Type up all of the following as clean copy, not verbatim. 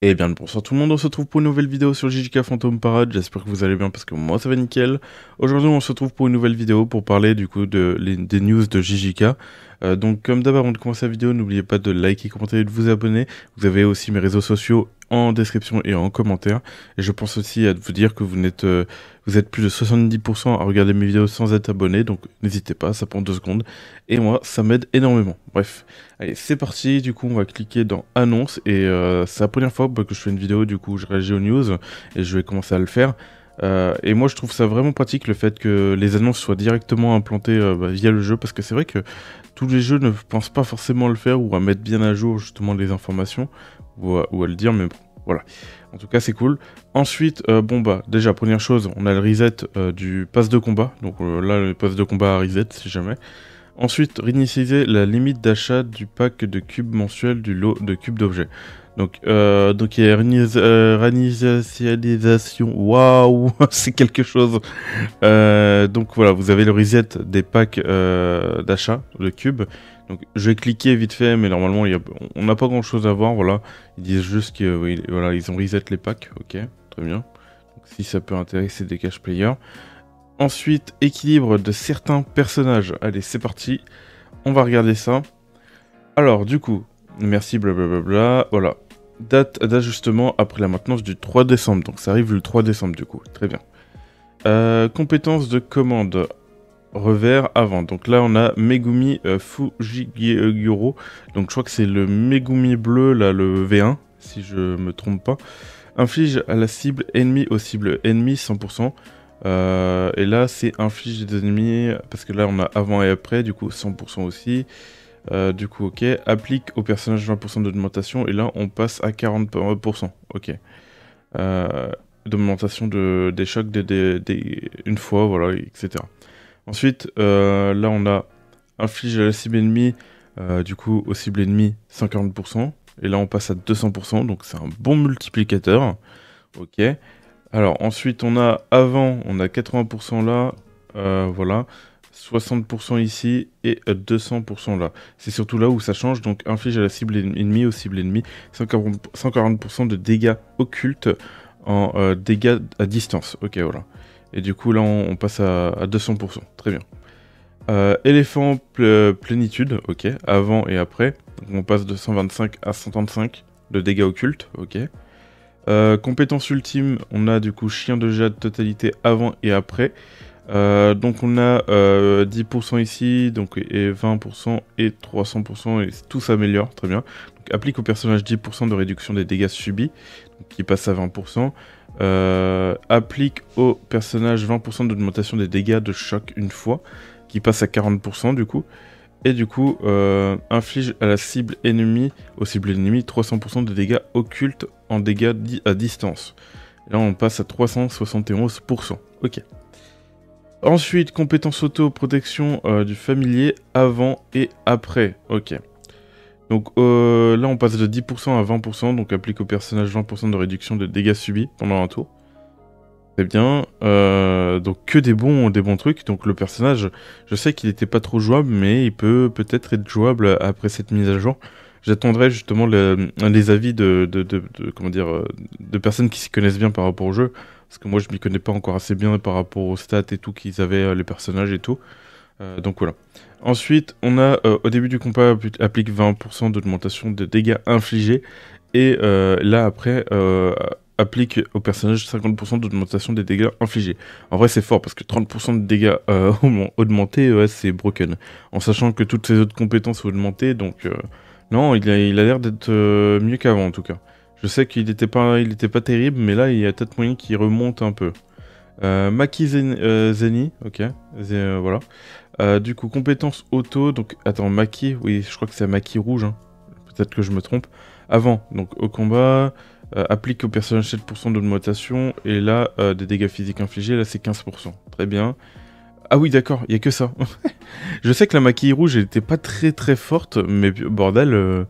Et bien bonsoir tout le monde, on se retrouve pour une nouvelle vidéo sur JJK Phantom Parade, j'espère que vous allez bien parce que moi ça va nickel. Aujourd'hui on se retrouve pour une nouvelle vidéo pour parler du coup des news de JJK. Donc comme d'hab avant de commencer la vidéo, n'oubliez pas de liker, commenter et de vous abonner. Vous avez aussi mes réseaux sociaux en description et en commentaire. Et je pense aussi à vous dire que vous êtes plus de 70% à regarder mes vidéos sans être abonné, donc n'hésitez pas, ça prend 2 secondes. Et moi ça m'aide énormément, bref. Allez, c'est parti, du coup on va cliquer dans annonce et c'est la première fois que je fais une vidéo, du coup je réagis aux news et je vais commencer à le faire. Et moi je trouve ça vraiment pratique le fait que les annonces soient directement implantées via le jeu, parce que c'est vrai que tous les jeux ne pensent pas forcément le faire ou à mettre bien à jour justement les informations ou à le dire, mais bon, voilà. En tout cas c'est cool. Ensuite, bon bah déjà première chose, on a le reset du pass de combat, donc là le pass de combat à reset si jamais. Ensuite, réinitialiser la limite d'achat du pack de cubes mensuel du lot de cubes d'objets. Donc il y a réinitialisation. Waouh, c'est quelque chose. Donc voilà, vous avez le reset des packs d'achat de cubes. Donc je vais cliquer vite fait, mais normalement on n'a pas grand chose à voir. Voilà, ils disent juste que oui, voilà, ils ont reset les packs. Ok, très bien. Donc, si ça peut intéresser des cash players. Ensuite, équilibre de certains personnages. Allez, c'est parti. On va regarder ça. Alors, du coup, merci, blablabla. Voilà. Date d'ajustement après la maintenance du 3 décembre. Donc, ça arrive le 3 décembre, du coup. Très bien. Compétences de commande. Revers avant. Donc là, on a Megumi Fujiguro. Donc, je crois que c'est le Megumi bleu, là, le V1, si je me trompe pas. Inflige à la cible ennemie aux cibles ennemies 100%. Et là, c'est inflige des ennemis, parce que là, on a avant et après, du coup, 100% aussi. Du coup, ok. Applique au personnage 20% d'augmentation, et là, on passe à 40%. Ok. D'augmentation des chocs une fois, voilà, etc. Ensuite, là, on a inflige à la cible ennemie, du coup, aux cibles ennemies 140%. Et là, on passe à 200%, donc c'est un bon multiplicateur. Ok. Alors ensuite on a avant, on a 80% là, voilà, 60% ici et 200% là. C'est surtout là où ça change, donc inflige à la cible ennemie, aux cibles ennemies, 140% de dégâts occultes en dégâts à distance. Ok, voilà. Et du coup là on passe à 200%, très bien. Éléphant plénitude, ok, avant et après. Donc on passe de 125 à 135 de dégâts occultes, ok. Compétence ultime, on a du coup chien de jade totalité avant et après. Donc on a 10% ici, donc, et 20% et 300%, et tout s'améliore, très bien. Donc applique au personnage 10% de réduction des dégâts subis, donc, qui passe à 20%. Applique au personnage 20% d'augmentation des dégâts de choc une fois, qui passe à 40% du coup. Et du coup, inflige à la cible ennemie, aux cibles ennemies, 300% de dégâts occultes en dégâts à distance. Et là, on passe à 371%. Ok. Ensuite, compétence auto-protection du familier avant et après. Ok. Donc là, on passe de 10% à 20%, donc applique au personnage 20% de réduction de dégâts subis pendant un tour. Très bien, donc que des bons trucs. Donc le personnage, je sais qu'il n'était pas trop jouable, mais il peut peut-être être jouable après cette mise à jour. J'attendrai justement les avis comment dire, de personnes qui s'y connaissent bien par rapport au jeu, parce que moi je m'y connais pas encore assez bien par rapport aux stats et tout qu'ils avaient, les personnages et tout. Donc voilà. Ensuite, on a au début du combat applique 20% d'augmentation de dégâts infligés, et là après applique au personnage 50% d'augmentation des dégâts infligés. En vrai c'est fort parce que 30% de dégâts augmentés, ouais, c'est broken. En sachant que toutes les autres compétences sont augmentées, donc non, il a l'air d'être mieux qu'avant en tout cas. Je sais qu'il était pas terrible, mais là il y a peut-être moyen qu'il remonte un peu. Maki Zeni, ok, voilà. Du coup, compétence auto, donc attends, Maki, oui, je crois que c'est Maki rouge, hein. Peut-être que je me trompe. Avant, donc au combat, applique au personnage 7% d'augmentation, et là, des dégâts physiques infligés, là c'est 15%. Très bien. Ah oui, d'accord, il n'y a que ça. Je sais que la Maki rouge, elle était pas très forte, mais bordel,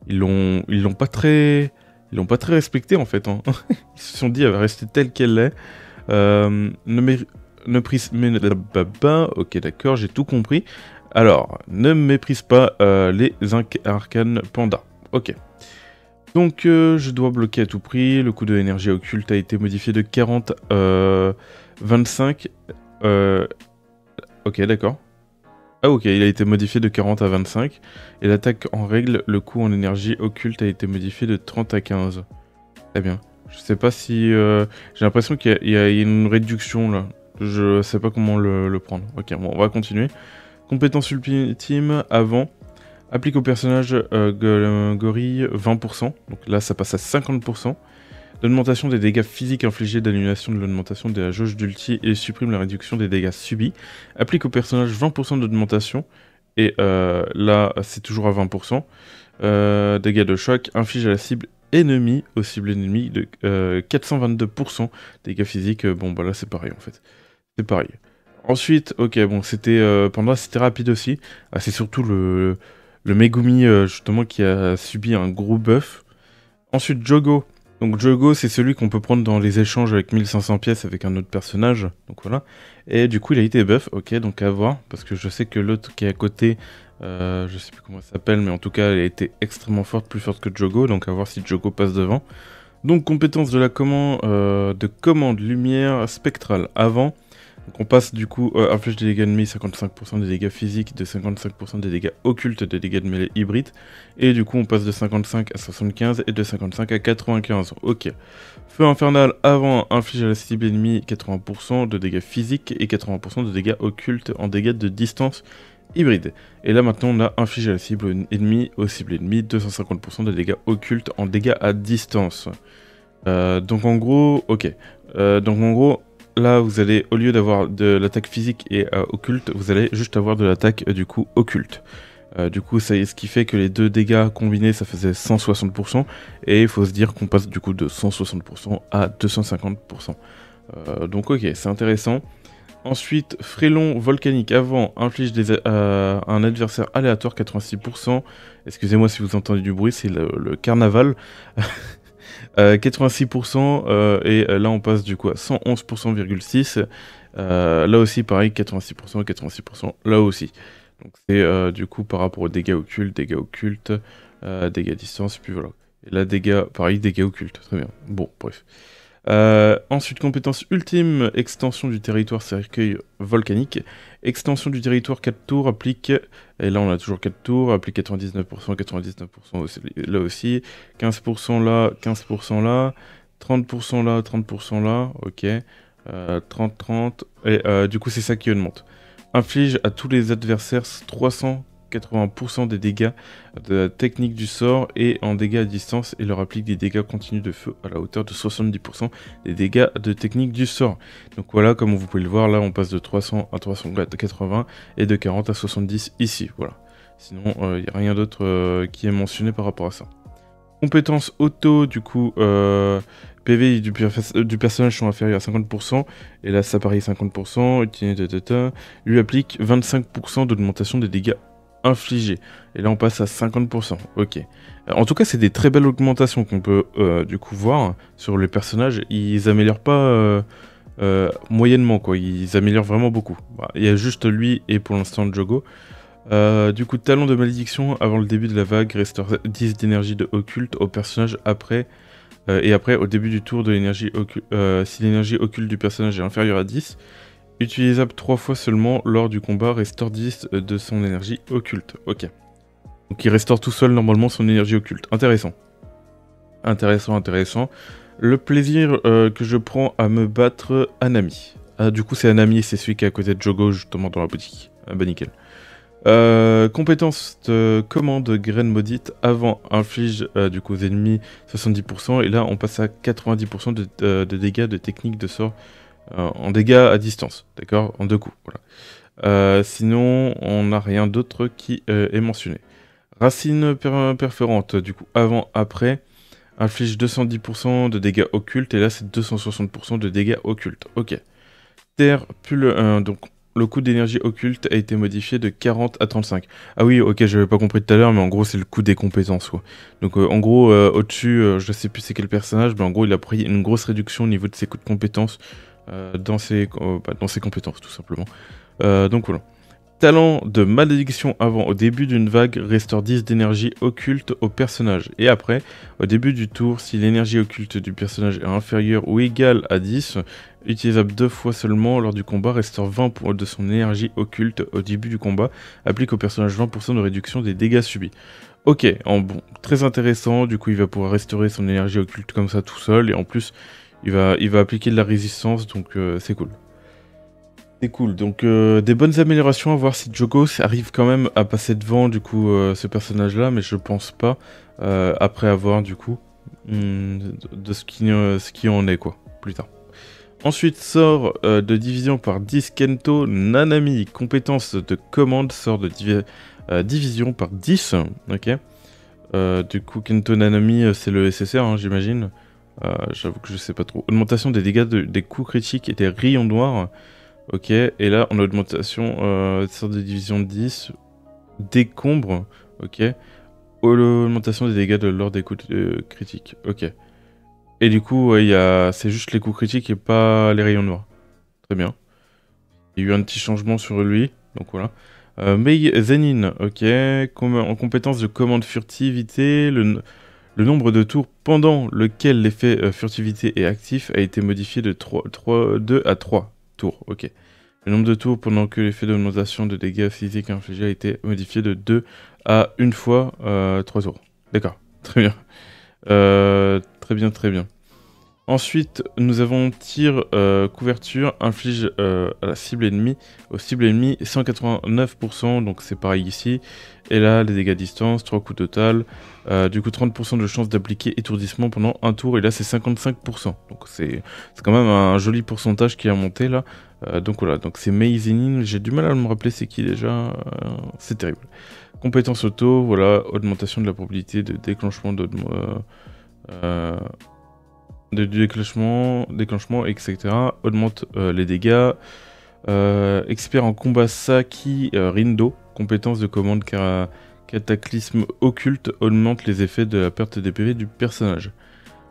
ils l'ont pas très respecté en fait, hein. Ils se sont dit, elle va rester telle qu'elle est. Ok, d'accord, j'ai tout compris. Alors, ne méprise pas les arcanes panda. Ok. Donc je dois bloquer à tout prix. Le coût de l'énergie occulte a été modifié de 40 à 25. Ok, d'accord. Ah ok, il a été modifié de 40 à 25. Et l'attaque en règle, le coût en énergie occulte a été modifié de 30 à 15. Très bien. Je sais pas si... j'ai l'impression qu'il y a une réduction là. Je sais pas comment le prendre. Ok, bon, on va continuer. Compétence ultime, avant. Applique au personnage gorille 20%. Donc là, ça passe à 50%. L'augmentation des dégâts physiques infligés d'annulation de l'augmentation de la jauge d'ulti et supprime la réduction des dégâts subis. Applique au personnage 20% d'augmentation. Et là, c'est toujours à 20%. Dégâts de choc. Inflige à la cible ennemie, aux cibles ennemies, de 422% dégâts physiques. Bon, bah là, c'est pareil, en fait. C'est pareil. Ensuite, ok, bon, c'était Panda, c'était rapide aussi. Ah, c'est surtout le Megumi, justement, qui a subi un gros buff. Ensuite, Jogo. Donc Jogo, c'est celui qu'on peut prendre dans les échanges avec 1500 pièces avec un autre personnage. Donc voilà. Et du coup, il a été buff. Ok, donc à voir. Parce que je sais que l'autre qui est à côté, je sais plus comment elle s'appelle, mais en tout cas, elle a été extrêmement forte, plus forte que Jogo. Donc à voir si Jogo passe devant. Donc compétence de la commande lumière spectrale avant. Donc on passe du coup, inflige des dégâts ennemis, 55% des dégâts physiques, de 55% des dégâts occultes, des dégâts de mêlée hybride. Et du coup on passe de 55 à 75 et de 55 à 95. Ok. Feu infernal avant, inflige à la cible ennemie 80% de dégâts physiques et 80% de dégâts occultes en dégâts de distance hybride. Et là maintenant on a infligé à la cible ennemie, aux cibles ennemies, 250% de dégâts occultes en dégâts à distance. Donc en gros, ok. Donc en gros, là, vous allez, au lieu d'avoir de l'attaque physique et occulte, vous allez juste avoir de l'attaque, du coup, occulte. Du coup, ça, ce qui fait que les deux dégâts combinés, ça faisait 160%. Et il faut se dire qu'on passe, du coup, de 160% à 250%. Donc, ok, c'est intéressant. Ensuite, frélon volcanique avant, inflige un adversaire aléatoire 86%. Excusez-moi si vous entendez du bruit, c'est le carnaval. 86% et là on passe du coup à 111,6%. Là aussi pareil 86%, 86%, là aussi. Donc c'est du coup par rapport aux dégâts occultes, dégâts à distance, puis voilà. Et là dégâts, pareil, dégâts occultes, très bien. Bon, bref. Ensuite, compétence ultime, extension du territoire cercueil volcanique. Extension du territoire 4 tours, applique, et là on a toujours 4 tours, applique 99%, 99% aussi, là aussi, 15% là, 15% là, 30% là, 30% là, ok, 30, 30, et du coup c'est ça qui augmente. Inflige à tous les adversaires 380% des dégâts de la technique du sort et en dégâts à distance et leur applique des dégâts continus de feu à la hauteur de 70% des dégâts de technique du sort. Donc voilà, comme vous pouvez le voir, là on passe de 300 à 380 et de 40 à 70 ici, voilà. Sinon, il n'y a rien d'autre qui est mentionné par rapport à ça. Compétences auto, du coup, PV du personnage sont inférieurs à 50%, et là ça pareil 50%, lui applique 25% d'augmentation des dégâts infligés. Et là on passe à 50%, ok. En tout cas c'est des très belles augmentations qu'on peut du coup voir sur les personnages, ils améliorent pas moyennement quoi, ils améliorent vraiment beaucoup. Bah, il y a juste lui et pour l'instant Jogo. Du coup, talon de malédiction avant le début de la vague, restaure 10 d'énergie de occulte au personnage après. Et après, au début du tour de l'énergie occulte, si l'énergie occulte du personnage est inférieure à 10, utilisable 3 fois seulement lors du combat, restaure 10 de son énergie occulte. Ok. Donc il restaure tout seul normalement son énergie occulte. Intéressant. Intéressant, intéressant. Le plaisir que je prends à me battre Anami. Ah, du coup, c'est Anami, c'est celui qui est à côté de Jogo, justement, dans la boutique. Ah bah nickel. Compétence de commande graine maudite avant inflige du coup aux ennemis 70% et là on passe à 90% de dégâts de technique de sort en dégâts à distance, d'accord, en 2 coups, voilà. Sinon on n'a rien d'autre qui est mentionné. Racine perforante du coup avant après inflige 210% de dégâts occultes et là c'est 260% de dégâts occultes, ok. Terre donc le coût d'énergie occulte a été modifié de 40 à 35. Ah oui, ok, j'avais pas compris tout à l'heure, mais en gros, c'est le coût des compétences, quoi. Donc, en gros, au-dessus, je sais plus c'est quel personnage, mais en gros, il a pris une grosse réduction au niveau de ses coûts de compétences dans ses compétences, tout simplement. Donc, voilà. Talent de malédiction avant au début d'une vague restaure 10 d'énergie occulte au personnage. Et après, au début du tour, si l'énergie occulte du personnage est inférieure ou égale à 10, utilisable 2 fois seulement lors du combat, restaure 20 de son énergie occulte au début du combat, applique au personnage 20% de réduction des dégâts subis. Ok, bon, très intéressant, du coup il va pouvoir restaurer son énergie occulte comme ça tout seul, et en plus il va appliquer de la résistance, donc c'est cool. C'est cool, donc des bonnes améliorations, à voir si Jogos arrive quand même à passer devant du coup ce personnage là, mais je pense pas, après avoir du coup de ce qui en est quoi, plus tard. Ensuite sort de division par 10 Kento Nanami, compétence de commande sort de division par 10, ok. Du coup Kento Nanami c'est le SSR hein, j'imagine, j'avoue que je sais pas trop. Augmentation des dégâts des coups critiques et des rayons noirs. Ok, et là on a augmentation sorte de division de 10, décombre, ok, augmentation des dégâts lors des coups critiques, ok. Et du coup, ouais, c'est juste les coups critiques et pas les rayons noirs. Très bien. Il y a eu un petit changement sur lui, donc voilà. Mei Zenin, ok, en compétence de commande furtivité, le nombre de tours pendant lequel l'effet furtivité est actif a été modifié de 2 à 3 tours, ok. Le nombre de tours pendant que l'effet d'augmentation de dégâts physiques infligés a été modifié de 2 à 1 fois 3 tours. D'accord, très bien. Très bien, très bien. Ensuite, nous avons tir couverture, inflige à la cible ennemie, aux cibles ennemies 189%, donc c'est pareil ici. Et là, les dégâts à distance, 3 coups total. Du coup, 30% de chance d'appliquer étourdissement pendant un tour, et là c'est 55%. Donc c'est quand même un joli pourcentage qui a monté là. Donc voilà, donc c'est Mei Zenin, j'ai du mal à me rappeler c'est qui déjà, c'est terrible. Compétence auto, voilà, augmentation de la probabilité de déclenchement déclenchement, etc. Augmente les dégâts. Expert en combat Saki Rindo, compétence de commande cataclysme occulte, augmente les effets de la perte des PV du personnage.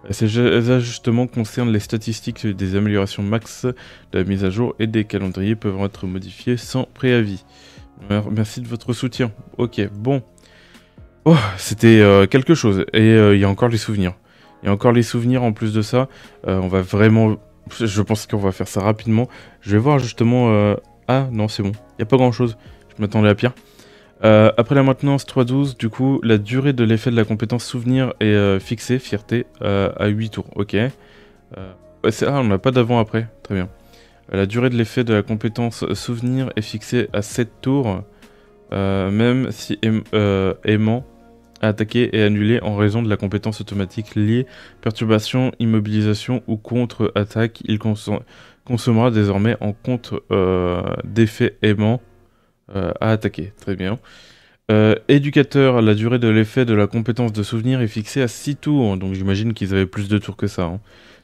Ces ajustements concernent les statistiques des améliorations max de la mise à jour et des calendriers peuvent être modifiés sans préavis. Merci de votre soutien. Ok, bon. Oh, c'était quelque chose. Et il y a encore les souvenirs. Il y a encore les souvenirs en plus de ça. On va vraiment... Je pense qu'on va faire ça rapidement. Je vais voir justement... Ah non, c'est bon. Il n'y a pas grand chose. Je m'attendais à pire. Après la maintenance 3.12, du coup, la durée de l'effet de la compétence souvenir est fixée, fierté, à 8 tours. Ok. Ouais, on n'a pas d'avant-après. Très bien. La durée de l'effet de la compétence souvenir est fixée à 7 tours, même si aimant à attaquer et annulé en raison de la compétence automatique liée perturbation, immobilisation ou contre-attaque. Il consommera désormais en compte d'effet aimant à attaquer. Très bien. Éducateur, la durée de l'effet de la compétence de souvenir est fixée à 6 tours, donc j'imagine qu'ils avaient plus de tours que ça. Hein.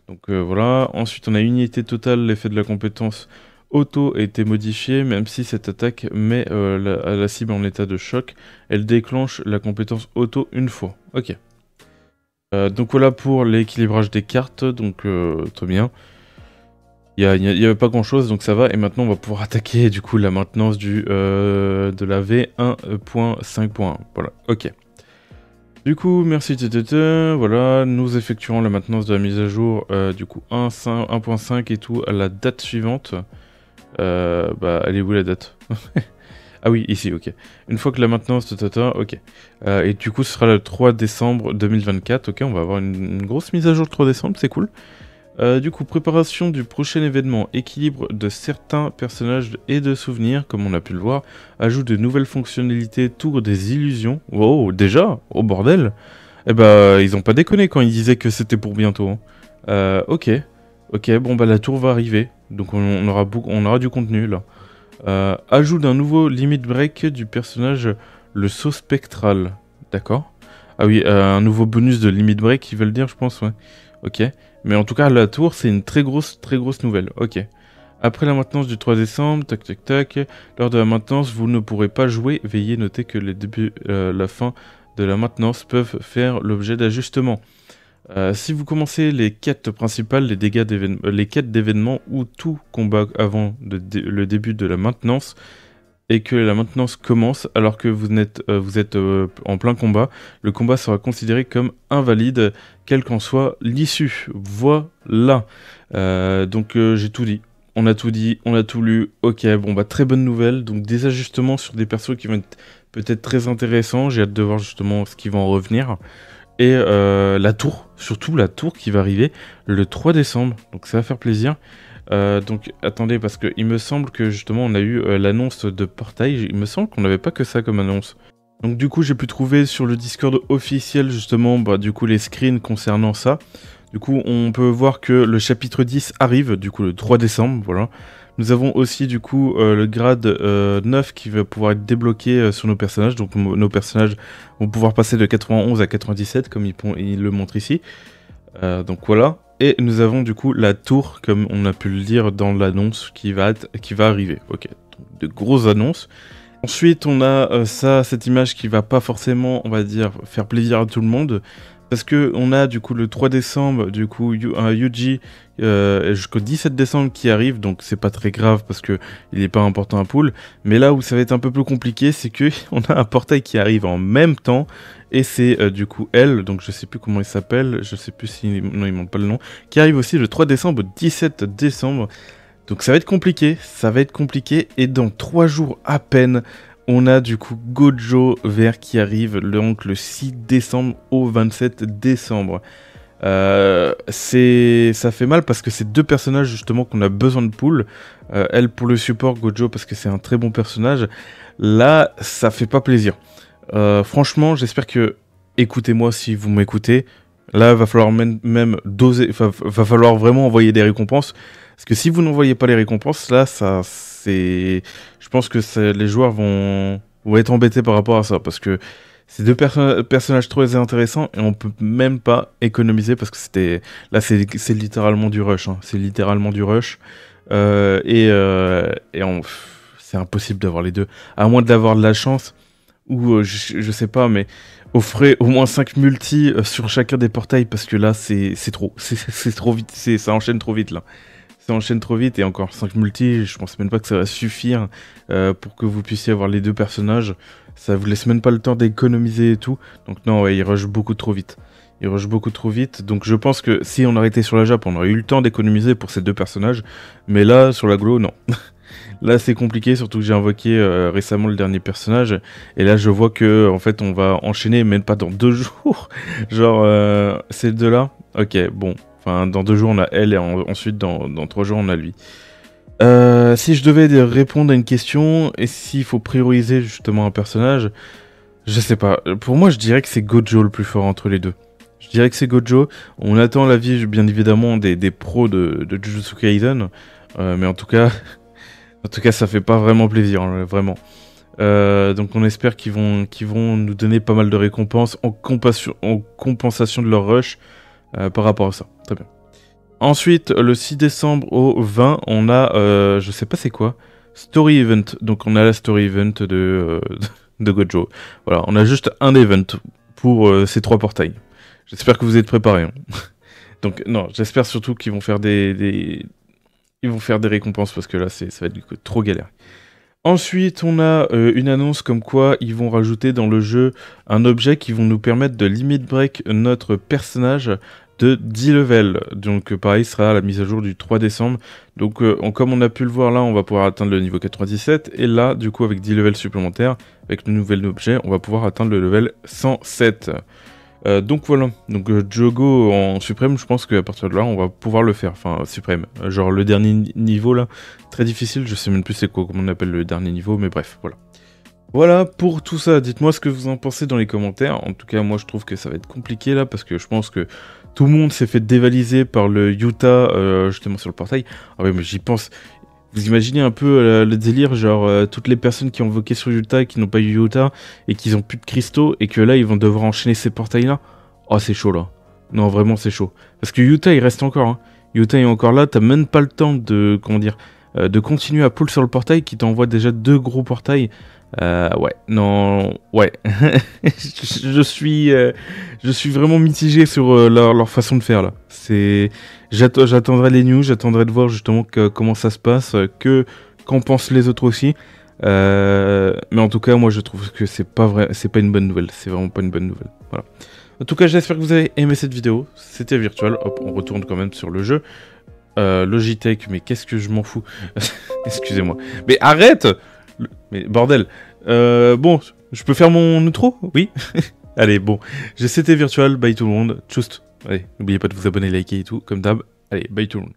Donc voilà. Ensuite, on a unité totale, l'effet de la compétence auto a été modifié, même si cette attaque met la cible en état de choc, elle déclenche la compétence auto une fois. Ok. Donc voilà pour l'équilibrage des cartes, donc très bien. Il n'y avait pas grand chose, donc ça va. Et maintenant, on va pouvoir attaquer du coup la maintenance de la V1.5.1. Voilà, ok. Du coup, merci voilà, nous effectuerons la maintenance de la mise à jour du coup 1.5 et tout à la date suivante. Bah, elle est où la date? Ah oui, ici, ok. Une fois que la maintenance, ok. Et du coup, ce sera le 3 décembre 2024, ok. On va avoir une grosse mise à jour le 3 décembre, c'est cool. Du coup, préparation du prochain événement, équilibre de certains personnages et de souvenirs, comme on a pu le voir, ajout de nouvelles fonctionnalités, tour des illusions. Wow, déjà? Oh bordel! Eh bah, ils ont pas déconné quand ils disaient que c'était pour bientôt. Hein. Ok. Ok, bon bah la tour va arriver, donc on aura du contenu là. Ajout d'un nouveau limit break du personnage, le saut spectral. D'accord. Ah oui, un nouveau bonus de limit break, ils veulent dire, je pense, ouais. Ok. Mais en tout cas, la tour, c'est une très grosse nouvelle. Ok. Après la maintenance du 3 décembre, tac tac tac. Lors de la maintenance, vous ne pourrez pas jouer. Veuillez noter que les débuts, la fin de la maintenance peuvent faire l'objet d'ajustements. Si vous commencez les quêtes principales, les quêtes d'événements ou tout combat avant le début de la maintenance, et que la maintenance commence alors que vous êtes en plein combat, le combat sera considéré comme invalide, quelle qu'en soit l'issue. Voilà. Donc j'ai tout dit. On a tout dit, on a tout lu. Ok, bon bah très bonne nouvelle. Donc des ajustements sur des persos qui vont être peut-être très intéressants. J'ai hâte de voir justement ce qui va en revenir. Et la tour, surtout la tour qui va arriver le 3 décembre. Donc ça va faire plaisir. Donc attendez, parce que il me semble que justement on a eu l'annonce de Portail. Il me semble qu'on n'avait pas que ça comme annonce. Donc du coup j'ai pu trouver sur le Discord officiel justement du coup les screens concernant ça. Du coup on peut voir que le chapitre 10 arrive du coup le 3 décembre, voilà. Nous avons aussi du coup le grade 9 qui va pouvoir être débloqué sur nos personnages. Donc nos personnages vont pouvoir passer de 91 à 97 comme il le montre ici. Donc voilà. Et nous avons du coup la tour, comme on a pu le dire dans l'annonce, qui va arriver. Ok, donc, de grosses annonces. Ensuite, on a cette image qui va pas forcément, on va dire, faire plaisir à tout le monde. Parce que on a du coup le 3 décembre, du coup, un Yuji jusqu'au 17 décembre qui arrive. Donc c'est pas très grave parce que il n'est pas important à pool. Mais là où ça va être un peu plus compliqué, c'est que on a un portail qui arrive en même temps. Et c'est du coup elle, donc je sais plus comment il s'appelle, je sais plus si... Non, il montre pas le nom. Qui arrive aussi le 3 décembre au 17 décembre. Donc ça va être compliqué, et dans 3 jours à peine, on a du coup Gojo Vert qui arrive donc le 6 décembre au 27 décembre. Ça fait mal parce que c'est 2 personnages justement qu'on a besoin de pool. Elle pour le support, Gojo parce que c'est un très bon personnage. Là, ça fait pas plaisir. Franchement, j'espère que... Écoutez-moi si vous m'écoutez. Là, va falloir même doser... Va falloir vraiment envoyer des récompenses. Parce que si vous n'envoyez pas les récompenses, là, ça, c'est... Je pense que les joueurs vont être embêtés par rapport à ça. Parce que c'est 2 personnages très intéressants et on peut même pas économiser parce que c'était... Là, c'est littéralement du rush. Hein. C'est littéralement du rush. C'est impossible d'avoir les deux. À moins d'avoir de la chance... Ou je sais pas, mais offrez au moins 5 multis sur chacun des portails parce que là c'est trop, c'est trop vite, ça enchaîne trop vite là. Ça enchaîne trop vite et encore 5 multis, je pense même pas que ça va suffire pour que vous puissiez avoir les 2 personnages. Ça vous laisse même pas le temps d'économiser et tout. Donc non, ouais, il rush beaucoup trop vite. Il rush beaucoup trop vite, donc je pense que si on arrêtait sur la Jap, on aurait eu le temps d'économiser pour ces 2 personnages. Mais là, sur la Glo, non. Là c'est compliqué, surtout que j'ai invoqué récemment le dernier personnage. Et là je vois que en fait on va enchaîner, même pas dans 2 jours. Genre ces 2 là. Ok, bon. Enfin dans 2 jours on a elle et ensuite dans 3 jours on a lui. Si je devais répondre à une question, et s'il faut prioriser justement un personnage, je sais pas. Pour moi je dirais que c'est Gojo le plus fort entre les deux. Je dirais que c'est Gojo. On attend l'avis bien évidemment des pros de Jujutsu Kaisen. Mais en tout cas... En tout cas, ça fait pas vraiment plaisir, hein, vraiment. Donc on espère qu'ils vont nous donner pas mal de récompenses en compensation de leur rush par rapport à ça. Très bien. Ensuite, le 6 décembre au 20, on a, je sais pas c'est quoi, Story Event. Donc on a la Story Event de Gojo. Voilà, on a juste un event pour ces 3 portails. J'espère que vous êtes préparés. Hein. Donc non, j'espère surtout qu'ils vont faire ils vont faire des récompenses parce que là, ça va être trop galère. Ensuite, on a une annonce comme quoi ils vont rajouter dans le jeu un objet qui vont nous permettre de limit break notre personnage de 10 levels. Donc pareil, ce sera la mise à jour du 3 décembre. Donc comme on a pu le voir là, on va pouvoir atteindre le niveau 97. Et là, du coup, avec 10 levels supplémentaires, avec le nouvel objet, on va pouvoir atteindre le level 107. Donc voilà, donc Jogo en suprême, je pense qu'à partir de là, on va pouvoir le faire, enfin suprême, genre le dernier niveau là, très difficile, je sais même plus c'est quoi, comment on appelle le dernier niveau, mais bref, voilà. Voilà pour tout ça, dites-moi ce que vous en pensez dans les commentaires, en tout cas moi je trouve que ça va être compliqué là, parce que je pense que tout le monde s'est fait dévaliser par le Yuta justement sur le portail. Ah ouais mais j'y pense... Vous imaginez un peu le délire, genre toutes les personnes qui ont invoqué sur Yuta et qui n'ont pas eu Yuta et qui n'ont plus de cristaux et que là ils vont devoir enchaîner ces portails là. Oh c'est chaud là. Non vraiment c'est chaud. Parce que Yuta il reste encore. Hein. Yuta est encore là, t'as même pas le temps de, comment dire, de continuer à pull sur le portail qui t'envoie déjà 2 gros portails. Ouais, non, ouais. je suis vraiment mitigé sur leur façon de faire là. J'attendrai les news, j'attendrai de voir justement comment ça se passe, qu'en pensent les autres aussi. Mais en tout cas, moi je trouve que c'est pas vrai, c'est pas une bonne nouvelle. C'est vraiment pas une bonne nouvelle. Voilà. En tout cas, j'espère que vous avez aimé cette vidéo. C'était Virtual. Hop, on retourne quand même sur le jeu. Logitech, mais qu'est-ce que je m'en fous. Excusez-moi. Mais arrête. Mais bordel. Bon, je peux faire mon outro? Oui. Allez, bon. C'était Virtual. Bye tout le monde. Tchuss. Allez, n'oubliez pas de vous abonner, liker et tout, comme d'hab. Allez, bye tout le monde.